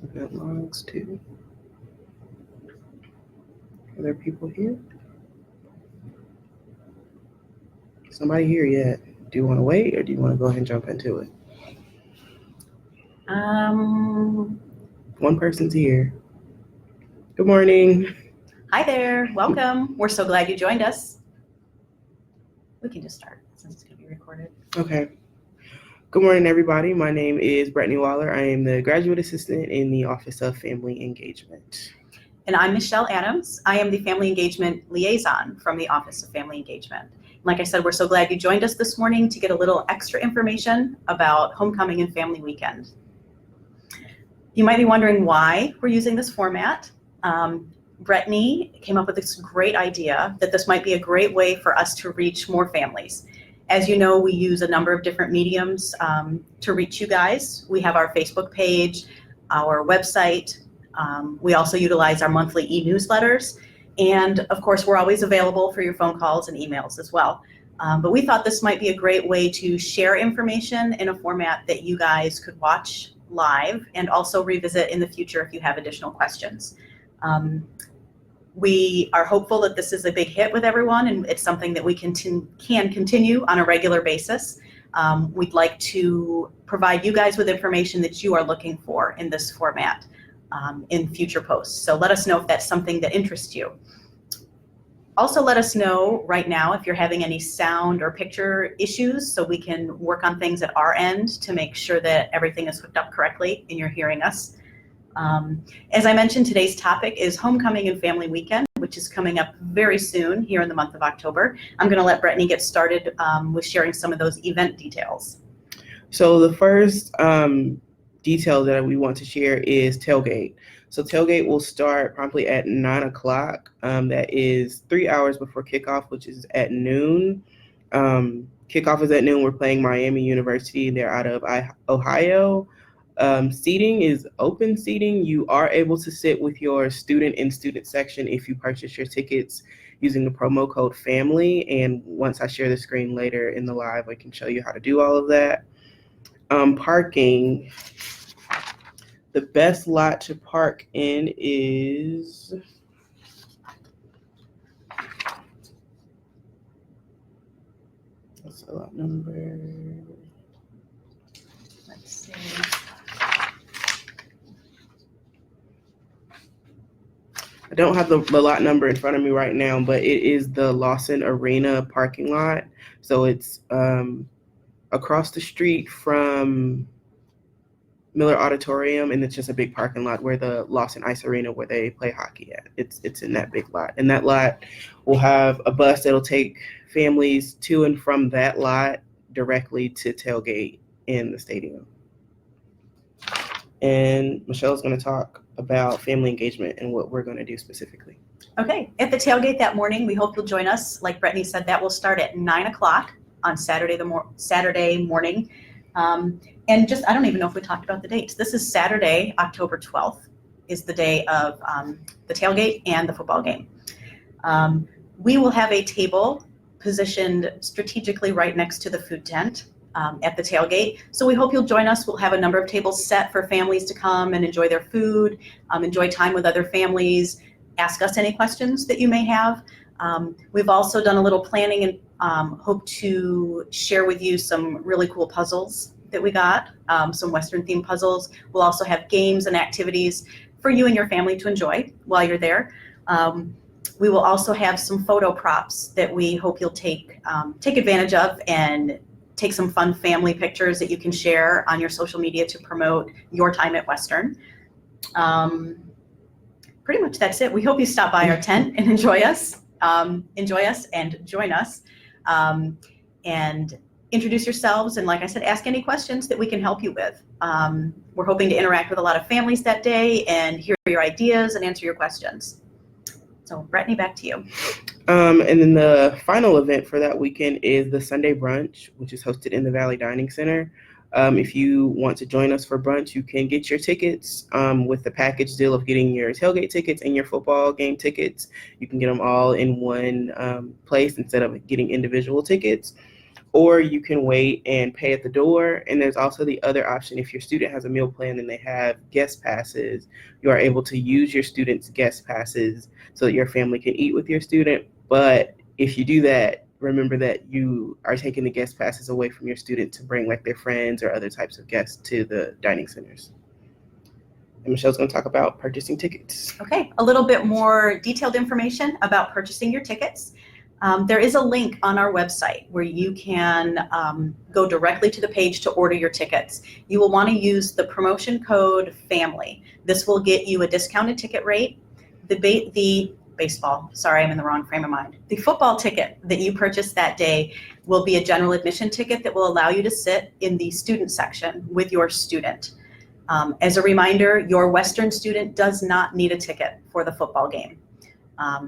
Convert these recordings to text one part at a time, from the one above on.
Event logs too. Are there people here? Somebody here yet? Do you want to wait or do you want to go ahead and jump into it? One person's here. Good morning. Hi there, welcome. We're so glad you joined us. We can just start since it's going to be recorded. Okay. Good morning, everybody. My name is Brittany Waller. I am the graduate assistant in the Office of Family Engagement. And I'm Michelle Adams. I am the Family Engagement Liaison from the Office of Family Engagement. Like I said, we're so glad you joined us this morning to get a little extra information about Homecoming and Family Weekend. You might be wondering why we're using this format. Brittany came up with this great idea that this might be a great way for us to reach more families. As you know, we use a number of different mediums to reach you guys. We have our Facebook page, our website. We also utilize our monthly e-newsletters. And of course, we're always available for your phone calls and emails as well. But we thought this might be a great way to share information in a format that you guys could watch live and also revisit in the future if you have additional questions. We are hopeful that this is a big hit with everyone and it's something that we can continue on a regular basis. We'd like to provide you guys with information that you are looking for in this format in future posts. So let us know if that's something that interests you. Also let us know right now if you're having any sound or picture issues so we can work on things at our end to make sure that everything is hooked up correctly and you're hearing us. As I mentioned, today's topic is Homecoming and Family Weekend, which is coming up very soon here in the month of October. I'm going to let Brittany get started with sharing some of those event details. So the first detail that we want to share is tailgate. So tailgate will start promptly at 9 o'clock. That is 3 hours before kickoff, which is at noon. Kickoff is at noon. We're playing Miami University. They're out of Ohio. Seating is open seating. You are able to sit with your student in student section if you purchase your tickets using the promo code FAMILY. And once I share the screen later in the live, I can show you how to do all of that. Parking. The best lot to park in is what's the lot number? Let's see. I don't have the lot number in front of me right now, but it is the Lawson Arena parking lot. So it's across the street from Miller Auditorium, and it's just a big parking lot where the Lawson Ice Arena where they play hockey at. It's in that big lot. And that lot will have a bus that'll take families to and from that lot directly to tailgate in the stadium. And Michelle's going to talk about family engagement and what we're going to do specifically. Okay, at the tailgate that morning, we hope you'll join us. Like Brittany said, that will start at 9 o'clock on Saturday morning. And just, I don't even know if we talked about the dates. This is Saturday, October 12th, is the day of the tailgate and the football game. We will have a table positioned strategically right next to the food tent at the tailgate. So we hope you'll join us. We'll have a number of tables set for families to come and enjoy their food, enjoy time with other families, ask us any questions that you may have. We've also done a little planning and hope to share with you some really cool puzzles that we got, some Western themed puzzles. We'll also have games and activities for you and your family to enjoy while you're there. We will also have some photo props that we hope you'll take advantage of and take some fun family pictures that you can share on your social media to promote your time at Western. Pretty much that's it. We hope you stop by our tent and enjoy us and join us and introduce yourselves. And like I said, ask any questions that we can help you with. We're hoping to interact with a lot of families that day and hear your ideas and answer your questions. So Brittany, back to you. And then the final event for that weekend is the Sunday brunch, which is hosted in the Valley Dining Center. If you want to join us for brunch, you can get your tickets with the package deal of getting your tailgate tickets and your football game tickets. You can get them all in one place instead of getting individual tickets. or you can wait and pay at the door. And there's also the other option. If your student has a meal plan and they have guest passes, you are able to use your student's guest passes so that your family can eat with your student. But if you do that, remember that you are taking the guest passes away from your student to bring like their friends or other types of guests to the dining centers. And Michelle's going to talk about purchasing tickets. Okay, a little bit more detailed information about purchasing your tickets. There is a link on our website where you can go directly to the page to order your tickets. You will want to use the promotion code FAMILY. This will get you a discounted ticket rate. The baseball, sorry, I'm in the wrong frame of mind. The football ticket that you purchase that day will be a general admission ticket that will allow you to sit in the student section with your student. As a reminder, your Western student does not need a ticket for the football game.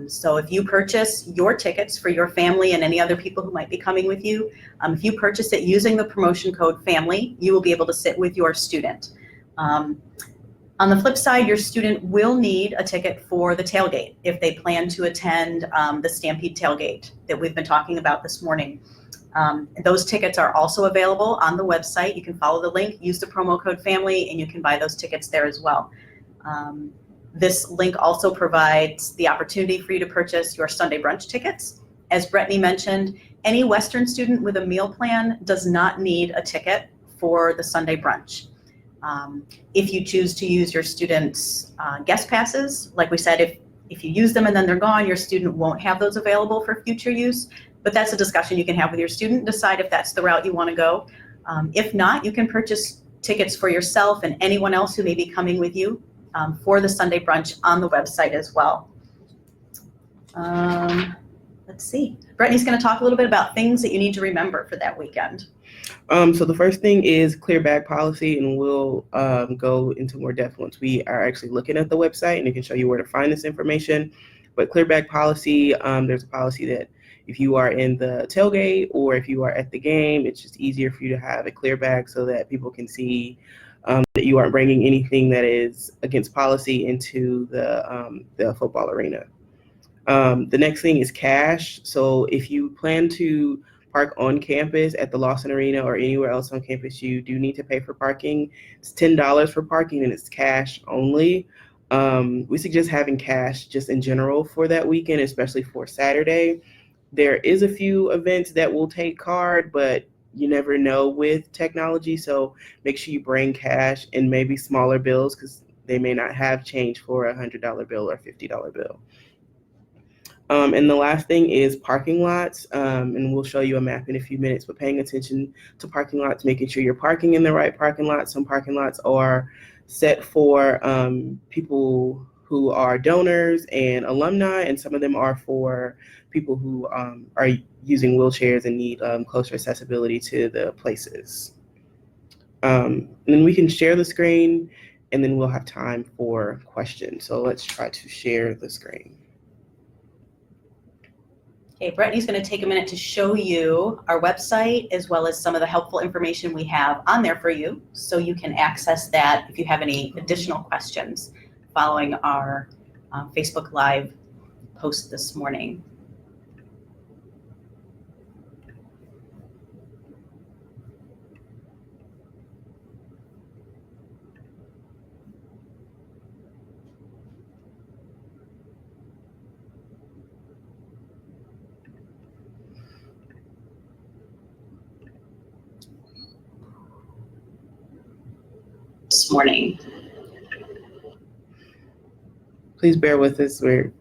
So if you purchase your tickets for your family and any other people who might be coming with you, if you purchase it using the promotion code FAMILY, you will be able to sit with your student. On the flip side, your student will need a ticket for the tailgate if they plan to attend the Stampede tailgate that we've been talking about this morning. Those tickets are also available on the website. You can follow the link, use the promo code FAMILY, and you can buy those tickets there as well. This link also provides the opportunity for you to purchase your Sunday brunch tickets. As Brittany mentioned, any Western student with a meal plan does not need a ticket for the Sunday brunch. If you choose to use your students' guest passes, like we said, if you use them and then they're gone, your student won't have those available for future use. But that's a discussion you can have with your student, decide if that's the route you want to go. If not, you can purchase tickets for yourself and anyone else who may be coming with you for the Sunday brunch on the website as well. Let's see. Brittany's going to talk a little bit about things that you need to remember for that weekend. So the first thing is clear bag policy, and we'll go into more depth once we are actually looking at the website, and it can show you where to find this information. But clear bag policy, there's a policy that if you are in the tailgate or if you are at the game, it's just easier for you to have a clear bag so that people can see that you aren't bringing anything that is against policy into the football arena. The next thing is cash. So if you plan to park on campus at the Lawson Arena or anywhere else on campus, you do need to pay for parking. It's $10 for parking and it's cash only. We suggest having cash just in general for that weekend, especially for Saturday. There is a few events that will take card, but you never know with technology. So make sure you bring cash and maybe smaller bills because they may not have change for a $100 bill or $50 bill. And the last thing is parking lots, and we'll show you a map in a few minutes, but paying attention to parking lots, making sure you're parking in the right parking lots. Some parking lots are set for people who are donors and alumni, and some of them are for people who are using wheelchairs and need closer accessibility to the places. And then we can share the screen, and then we'll have time for questions. So let's try to share the screen. Okay, Brittany's going to take a minute to show you our website as well as some of the helpful information we have on there for you so you can access that if you have any additional questions following our Facebook Live post this morning. This morning. Please bear with us. We're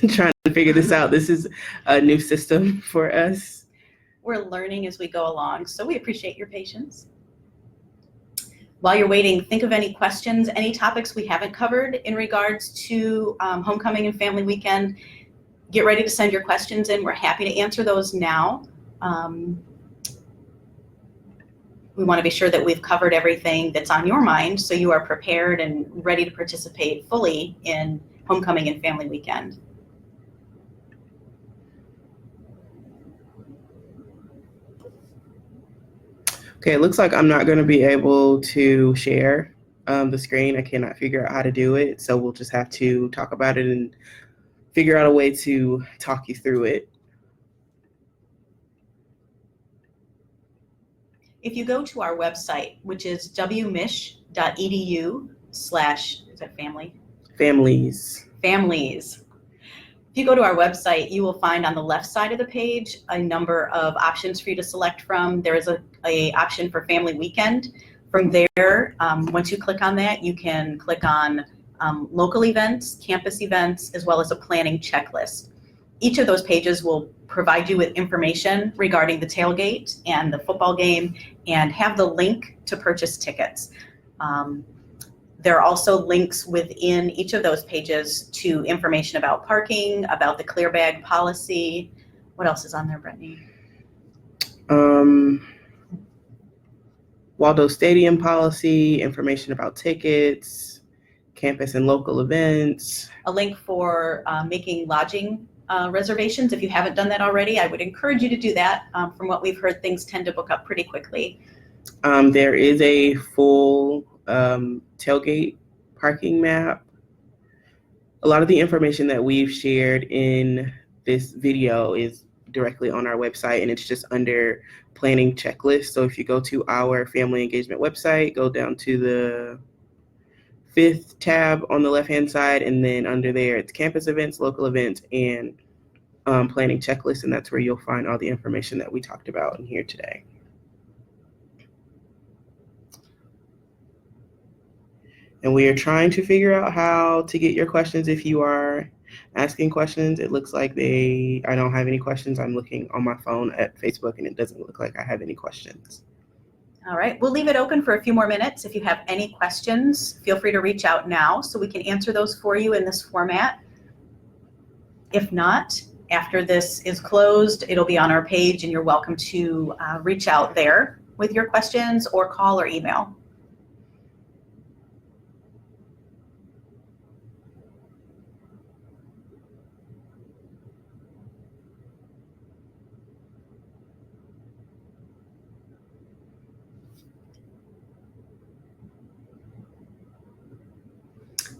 trying to figure this out. This is a new system for us. We're learning as we go along, so we appreciate your patience. While you're waiting, think of any questions, any topics we haven't covered in regards to homecoming and family weekend. Get ready to send your questions in. We're happy to answer those now. We want to be sure that we've covered everything that's on your mind so you are prepared and ready to participate fully in homecoming and family weekend. Okay, it looks like I'm not going to be able to share the screen. I cannot figure out how to do it, so we'll just have to talk about it and figure out a way to talk you through it. if you go to our website, which is wmich.edu/, is that family? Families. If you go to our website, you will find on the left side of the page a number of options for you to select from. There is a option for family weekend. From there, once you click on that, you can click on local events, campus events, as well as a planning checklist. Each of those pages will provide you with information regarding the tailgate and the football game and have the link to purchase tickets. There are also links within each of those pages to information about parking, about the clear bag policy. What else is on there, Brittany? Waldo Stadium policy, information about tickets, campus and local events. A link for making lodging reservations. If you haven't done that already, I would encourage you to do that. From what we've heard, things tend to book up pretty quickly. There is a full tailgate parking map. A lot of the information that we've shared in this video is directly on our website, and it's just under planning checklist. So if you go to our family engagement website, go down to the 5th tab on the left-hand side, and then under there it's campus events, local events, and planning checklist, and that's where you'll find all the information that we talked about in here today. And we are trying to figure out how to get your questions if you are asking questions. It looks like I don't have any questions. I'm looking on my phone at Facebook and it doesn't look like I have any questions. All right, we'll leave it open for a few more minutes. If you have any questions, feel free to reach out now so we can answer those for you in this format. If not, after this is closed, it'll be on our page and you're welcome to reach out there with your questions or call or email.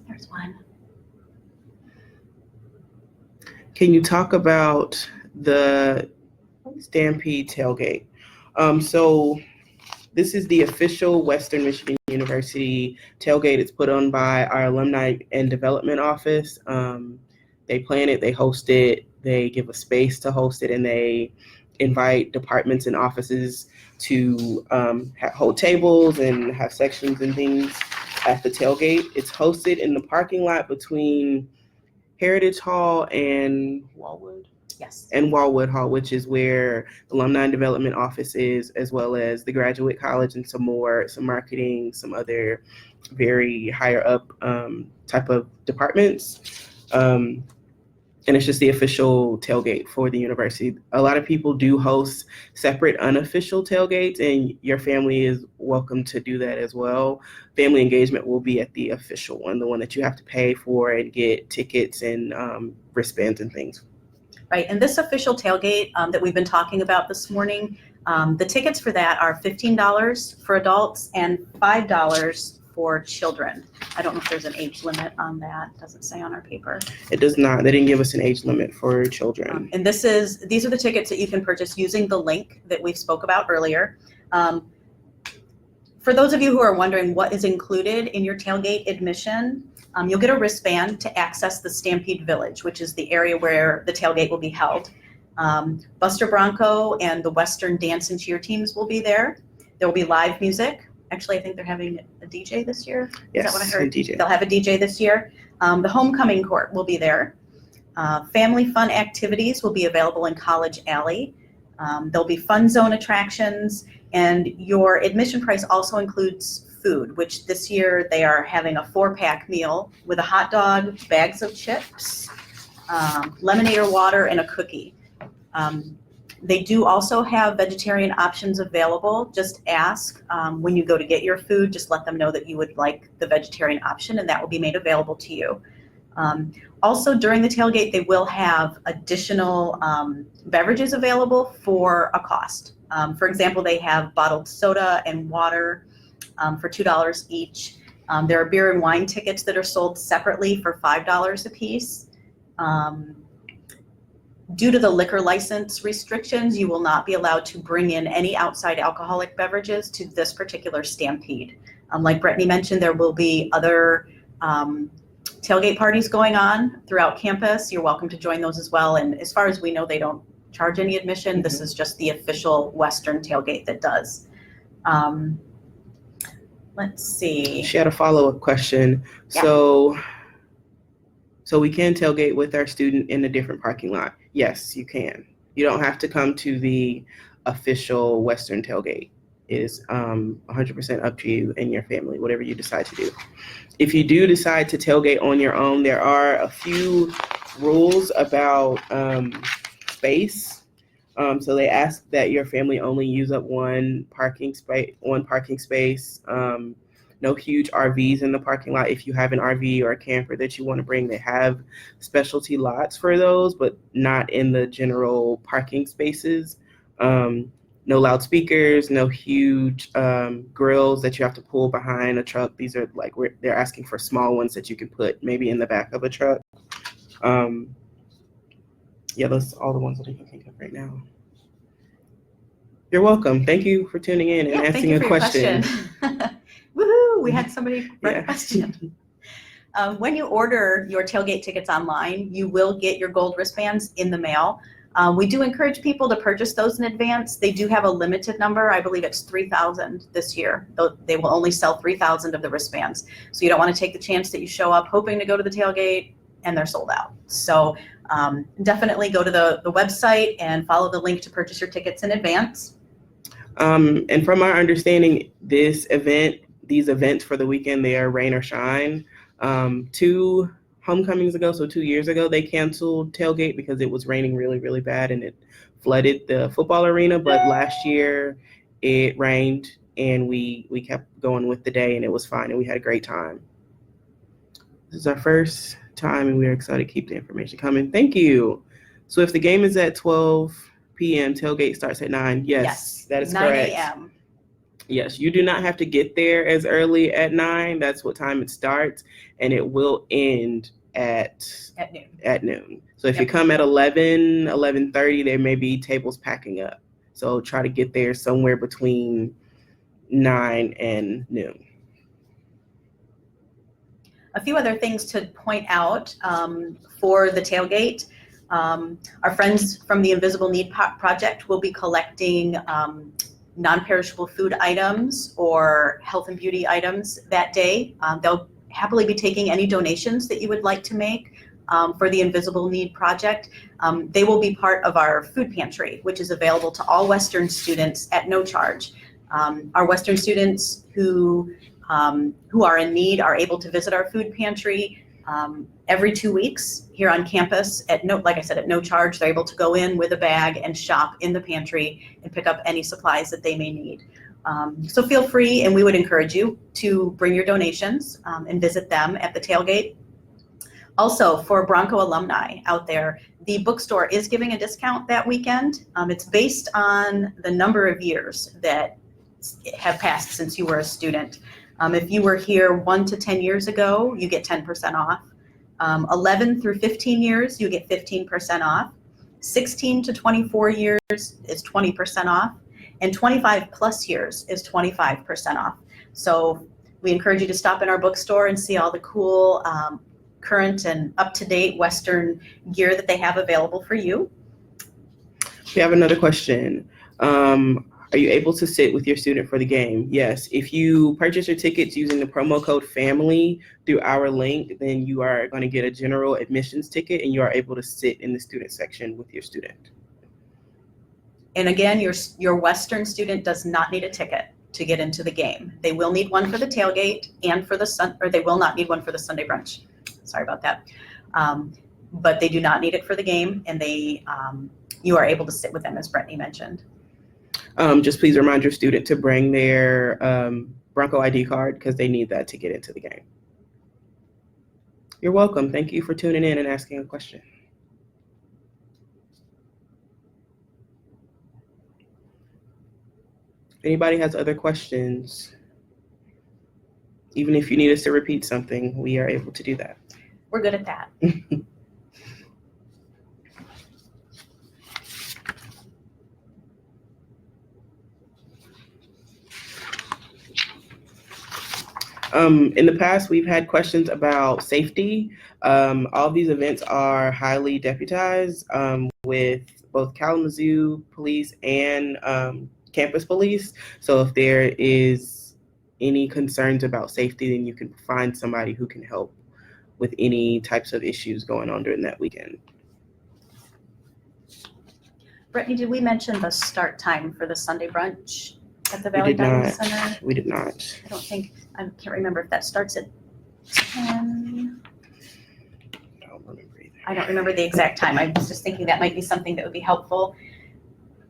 There's one. Can you talk about the Stampede tailgate? So this is the official Western Michigan University tailgate. It's put on by our Alumni and Development Office. They plan it, they host it, they give a space to host it, and they invite departments and offices to hold tables and have sections and things at the tailgate. It's hosted in the parking lot between Heritage Hall and Wallwood? Yes. And Wallwood Hall, which is where the Alumni and Development Office is, as well as the Graduate College and some marketing, some other very higher up type of departments. And it's just the official tailgate for the university. A lot of people do host separate unofficial tailgates, and your family is welcome to do that as well. Family engagement will be at the official one, the one that you have to pay for and get tickets and wristbands and things. Right, and this official tailgate that we've been talking about this morning, the tickets for that are $15 for adults and $5 for children. I don't know if there's an age limit on that. It doesn't say on our paper. It does not. They didn't give us an age limit for children. And these are the tickets that you can purchase using the link that we spoke about earlier. For those of you who are wondering what is included in your tailgate admission, you'll get a wristband to access the Stampede Village, which is the area where the tailgate will be held. Buster Bronco and the Western Dance and Cheer teams will be there. There will be live music. Actually, I think they're having a DJ this year. Yes, is that what I heard? a DJ. They'll have a DJ this year. The homecoming court will be there. Family fun activities will be available in College Alley. There'll be fun zone attractions, and your admission price also includes food, which this year they are having a 4-pack meal with a hot dog, bags of chips, lemonade or water, and a cookie. They do also have vegetarian options available. Just ask when you go to get your food, just let them know that you would like the vegetarian option, and that will be made available to you. Also, during the tailgate, they will have additional beverages available for a cost. For example, they have bottled soda and water for $2 each. There are beer and wine tickets that are sold separately for $5 a piece. Due to the liquor license restrictions, you will not be allowed to bring in any outside alcoholic beverages to this particular stampede. Like Brittany mentioned, there will be other tailgate parties going on throughout campus. You're welcome to join those as well. And as far as we know, they don't charge any admission. Mm-hmm. This is just the official Western tailgate that does. Let's see. She had a follow-up question. Yeah. So we can tailgate with our student in a different parking lot. Yes, you can. You don't have to come to the official Western tailgate. It is 100% up to you and your family, whatever you decide to do. If you do decide to tailgate on your own, there are a few rules about space. So they ask that your family only use up one parking space. No huge RVs in the parking lot. If you have an RV or a camper that you want to bring, they have specialty lots for those, but not in the general parking spaces. No loudspeakers, no huge grills that you have to pull behind a truck. These are they're asking for small ones that you can put maybe in the back of a truck. Yeah, those are all the ones that I can think of right now. You're welcome. Thank you for tuning in and asking a question. Woohoo! We had somebody write a question. When you order your tailgate tickets online, you will get your gold wristbands in the mail. We do encourage people to purchase those in advance. They do have a limited number. I believe it's 3,000 this year. They will only sell 3,000 of the wristbands. So you don't want to take the chance that you show up hoping to go to the tailgate and they're sold out. So definitely go to the website and follow the link to purchase your tickets in advance. And from our understanding, these events for the weekend, they are rain or shine. 2 homecomings ago, so 2 years ago, they canceled tailgate because it was raining really, really bad and it flooded the football arena. But last year it rained and we kept going with the day and it was fine and we had a great time. This is our first time and we are excited to keep the information coming. Thank you. So if the game is at 12 p.m., tailgate starts at 9. Yes, that is 9 correct. 9 a.m. Yes, you do not have to get there as early at 9. That's what time it starts, and it will end at noon. So if you come at 11:30, there may be tables packing up. So try to get there somewhere between 9 and noon. A few other things to point out for the tailgate. Our friends from the Invisible Need Project will be collecting non-perishable food items or health and beauty items that day. They'll happily be taking any donations that you would like to make for the Invisible Need Project. They will be part of our food pantry, which is available to all Western students at no charge. Our Western students who are in need are able to visit our food pantry every 2 weeks here on campus at no charge. They're able to go in with a bag and shop in the pantry and pick up any supplies that they may need. So feel free, and we would encourage you to bring your donations and visit them at the tailgate. Also, for Bronco alumni out there, the bookstore is giving a discount that weekend. It's based on the number of years that have passed since you were a student. If you were here 1 to 10 years ago, you get 10% off. 11 through 15 years, you get 15% off. 16 to 24 years is 20% off. And 25 plus years is 25% off. So we encourage you to stop in our bookstore and see all the cool current and up-to-date Western gear that they have available for you. We have another question. Are you able to sit with your student for the game? Yes. If you purchase your tickets using the promo code FAMILY through our link, then you are going to get a general admissions ticket and you are able to sit in the student section with your student. And again, your Western student does not need a ticket to get into the game. They will need one for the tailgate and for they will not need one for the Sunday brunch. Sorry about that. But they do not need it for the game, and you are able to sit with them, as Brittany mentioned. Just please remind your student to bring their Bronco ID card because they need that to get into the game. You're welcome. Thank you for tuning in and asking a question. If anybody has other questions, even if you need us to repeat something, we are able to do that. We're good at that. In the past, we've had questions about safety. All these events are highly deputized with both Kalamazoo police and campus police. So if there is any concerns about safety, then you can find somebody who can help with any types of issues going on during that weekend. Brittany, did we mention the start time for the Sunday brunch at the Valley Dining Center? We did not. I can't remember if that starts at 10. I don't remember the exact time. I was just thinking that might be something that would be helpful.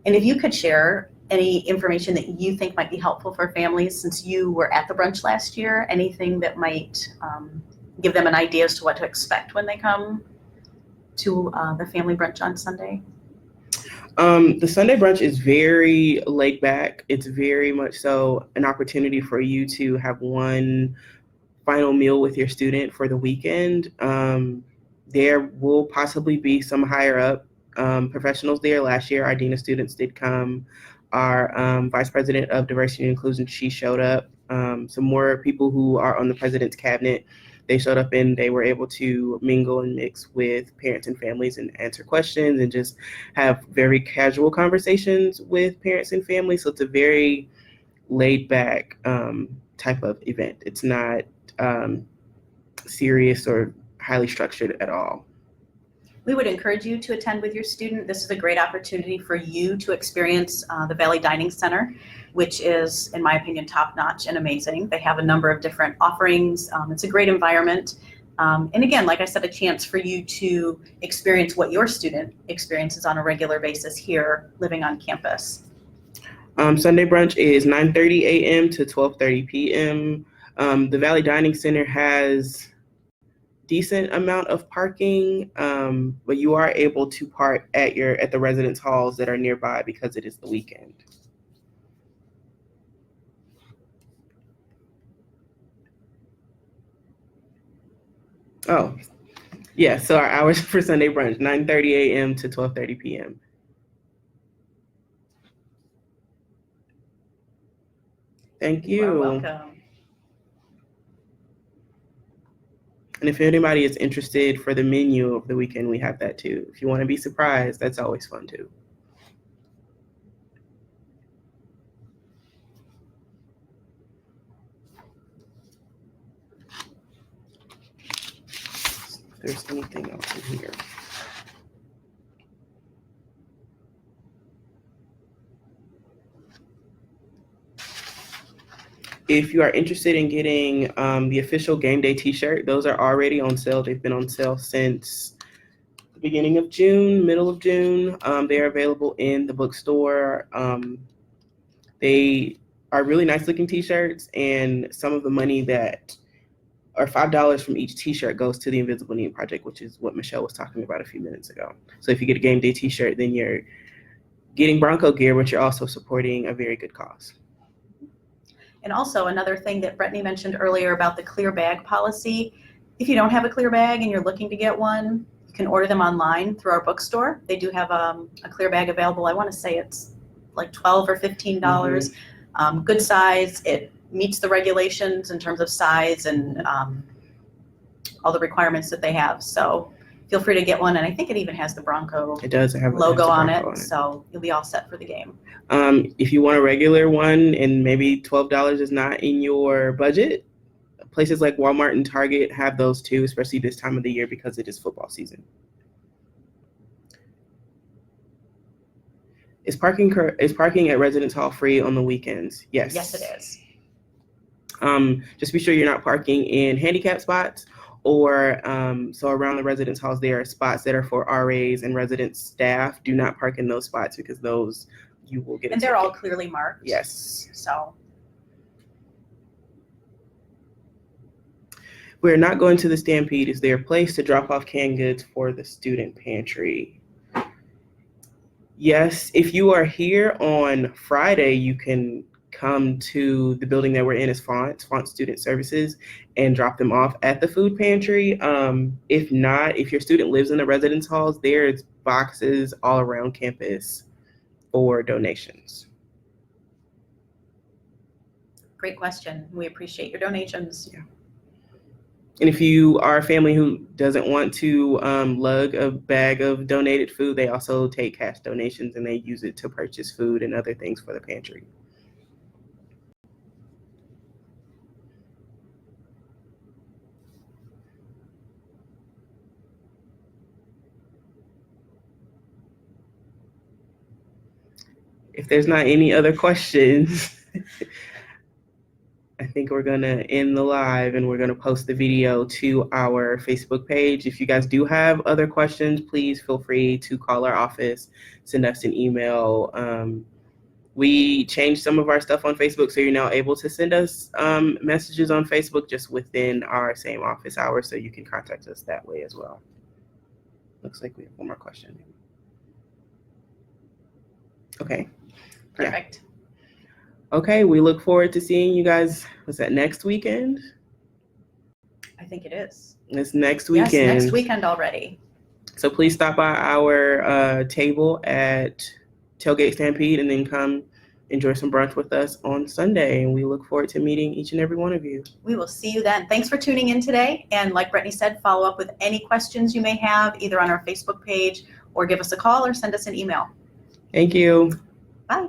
And if you could share any information that you think might be helpful for families, since you were at the brunch last year, anything that might give them an idea as to what to expect when they come to the family brunch on Sunday? The Sunday brunch is very laid back. It's very much so an opportunity for you to have one final meal with your student for the weekend. There will possibly be some higher up professionals there. Last year, our Dean of Students did come. Our Vice President of Diversity and Inclusion, she showed up. Some more people who are on the President's Cabinet, they showed up and they were able to mingle and mix with parents and families and answer questions and just have very casual conversations with parents and families. So it's a very laid back type of event. It's not serious or highly structured at all. We would encourage you to attend with your student. This is a great opportunity for you to experience the Valley Dining Center, which is, in my opinion, top-notch and amazing. They have a number of different offerings. It's a great environment. And again, like I said, a chance for you to experience what your student experiences on a regular basis here living on campus. Sunday brunch is 9:30 a.m. to 12:30 p.m. The Valley Dining Center has decent amount of parking, but you are able to park at the residence halls that are nearby because it is the weekend. Oh, yeah, so our hours for Sunday brunch, 9:30 a.m. to 12:30 p.m. Thank you. You are welcome. And if anybody is interested for the menu of the weekend, we have that too. If you want to be surprised, that's always fun too. If there's anything else in here. If you are interested in getting the official game day t-shirt, those are already on sale. They've been on sale since the beginning of June, middle of June. They are available in the bookstore. They are really nice looking t-shirts, and some of the money that or $5 from each t-shirt goes to the Invisible Need Project, which is what Michelle was talking about a few minutes ago. So if you get a game day t-shirt, then you're getting Bronco gear, but you're also supporting a very good cause. And also another thing that Brittany mentioned earlier about the clear bag policy, if you don't have a clear bag and you're looking to get one, you can order them online through our bookstore. They do have a clear bag available. I want to say it's like $12 or $15. Mm-hmm. Good size. It meets the regulations in terms of size and all the requirements that they have. So feel free to get one. And I think it even has the Bronco logo on it. So you'll be all set for the game. If you want a regular one and maybe $12 is not in your budget, places like Walmart and Target have those too, especially this time of the year because it is football season. Is parking at Residence Hall free on the weekends? Yes. Yes, it is. Just be sure you're not parking in handicap spots or so around the residence halls, there are spots that are for RAs and resident staff. Do not park in those spots because those you will get. And they're all clearly marked. Yes. So. We're not going to the Stampede. Is there a place to drop off canned goods for the student pantry? Yes. If you are here on Friday, you can come to the building that we're in as Font Student Services and drop them off at the food pantry. If not, if your student lives in the residence halls, there's boxes all around campus for donations. Great question. We appreciate your donations. Yeah. And if you are a family who doesn't want to lug a bag of donated food, they also take cash donations and they use it to purchase food and other things for the pantry. If there's not any other questions, I think we're going to end the live and we're going to post the video to our Facebook page. If you guys do have other questions, please feel free to call our office, send us an email. We changed some of our stuff on Facebook, so you're now able to send us messages on Facebook just within our same office hours, so you can contact us that way as well. Looks like we have one more question. Okay. Perfect. Yeah. Okay, we look forward to seeing you guys. Was that next weekend? I think it is. It's next weekend. Yes, next weekend already. So please stop by our table at Tailgate Stampede and then come enjoy some brunch with us on Sunday. And we look forward to meeting each and every one of you. We will see you then. Thanks for tuning in today. And like Brittany said, follow up with any questions you may have either on our Facebook page or give us a call or send us an email. Thank you. Bye.